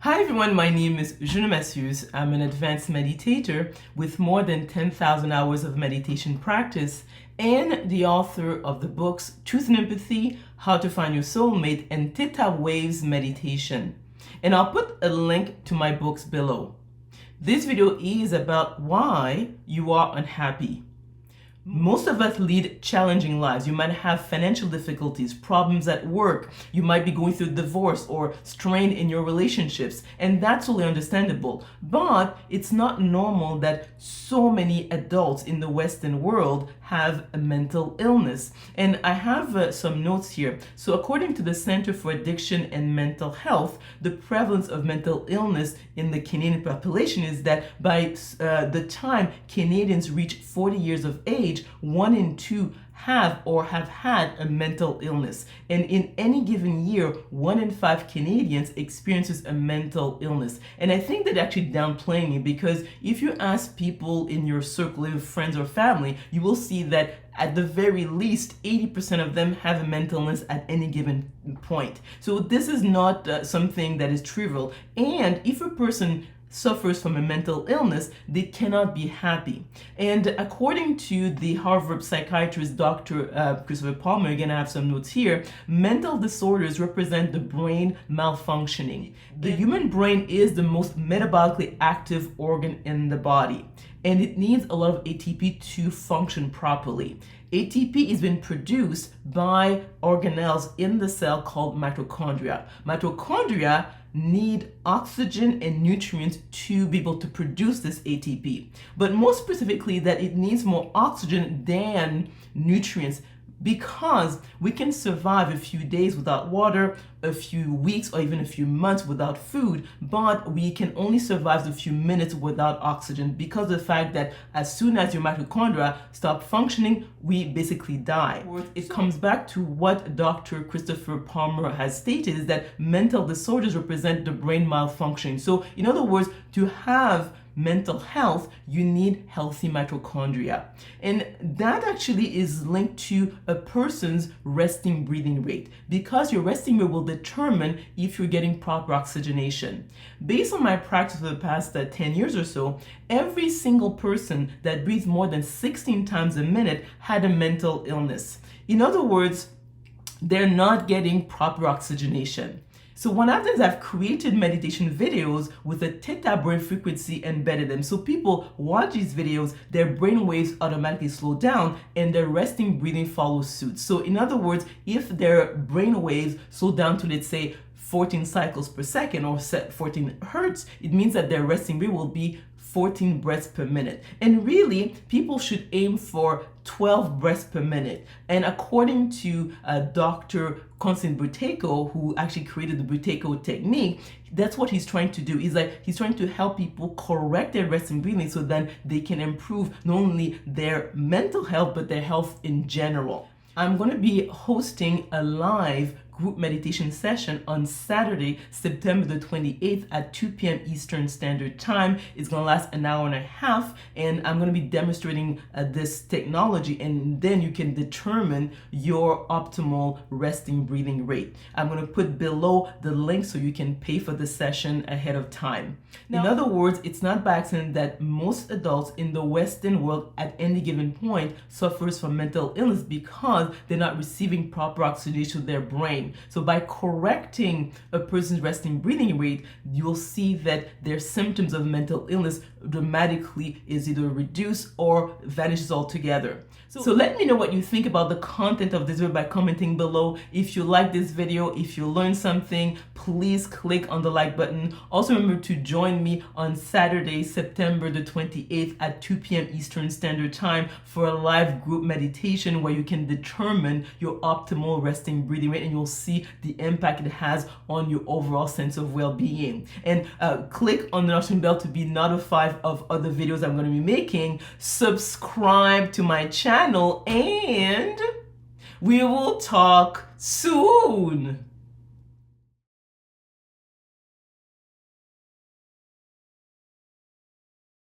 Hi everyone, my name is Junon Macéus. I'm an advanced meditator with more than 10,000 hours of meditation practice and the author of the books Truth and Empathy, How to Find Your Soulmate, and Theta-Waves Meditation. And I'll put a link to my books below. This video is about why you are unhappy. Most of us lead challenging lives. You might have financial difficulties, problems at work. You might be going through divorce or strain in your relationships, and that's totally understandable. But it's not normal that so many adults in the Western world have a mental illness. And I have some notes here. So according to the Center for Addiction and Mental Health, the prevalence of mental illness in the Canadian population is that by the time Canadians reach 40 years of age, 1 in 2 have or have had a mental illness. And in any given year, 1 in 5 Canadians experiences a mental illness. And I think they're actually downplaying it, because if you ask people in your circle of friends or family, you will see that at the very least 80% of them have a mental illness at any given point. So this is not something that is trivial. And if a person suffers from a mental illness, they cannot be happy. And according to the Harvard psychiatrist Dr. Christopher Palmer, again I have some notes here, mental disorders represent the brain malfunctioning. The human brain is the most metabolically active organ in the body, and it needs a lot of ATP to function properly. ATP is being produced by organelles in the cell called mitochondria. Mitochondria need oxygen and nutrients to be able to produce this ATP, but more specifically that it needs more oxygen than nutrients, because we can survive a few days without water, a few weeks, or even a few months without food, but we can only survive a few minutes without oxygen, because of the fact that as soon as your mitochondria stop functioning, we basically die. It comes back to what Dr. Christopher Palmer has stated, is that mental disorders represent the brain malfunctioning. So in other words, to have mental health, you need healthy mitochondria. And that actually is linked to a person's resting breathing rate, because your resting rate will determine if you're getting proper oxygenation. Based on my practice for the past 10 years or so, every single person that breathes more than 16 times a minute had a mental illness. In other words, they're not getting proper oxygenation. So what I've done is I've created meditation videos with a theta brain frequency embedded in them. So people watch these videos, their brain waves automatically slow down and their resting breathing follows suit. So in other words, if their brain waves slow down to, let's say, 14 cycles per second or 14 hertz, it means that their resting rate will be 14 breaths per minute. And really, people should aim for 12 breaths per minute. And according to Dr. Constant Buteyko, who actually created the Buteyko technique, that's what he's trying to do. He's trying to help people correct their resting breathing so then they can improve not only their mental health, but their health in general. I'm going to be hosting a live group meditation session on Saturday, September the 28th at 2 p.m. Eastern Standard Time. It's going to last an hour and a half, and I'm going to be demonstrating this technology, and then you can determine your optimal resting breathing rate. I'm going to put below the link so you can pay for the session ahead of time. Now, in other words, it's not by accident that most adults in the Western world at any given point suffers from mental illness, because they're not receiving proper oxygenation to their brain. So by correcting a person's resting breathing rate, you'll see that their symptoms of mental illness dramatically is either reduced or vanishes altogether. So let me know what you think about the content of this video by commenting below. If you like this video, if you learned something, please click on the like button. Also remember to join me on Saturday, September the 28th at 2 p.m. Eastern Standard Time for a live group meditation where you can determine your optimal resting breathing rate, and you'll see the impact it has on your overall sense of well-being. And click on the notification bell to be notified of other videos I'm going to be making. Subscribe to my channel, and we will talk soon.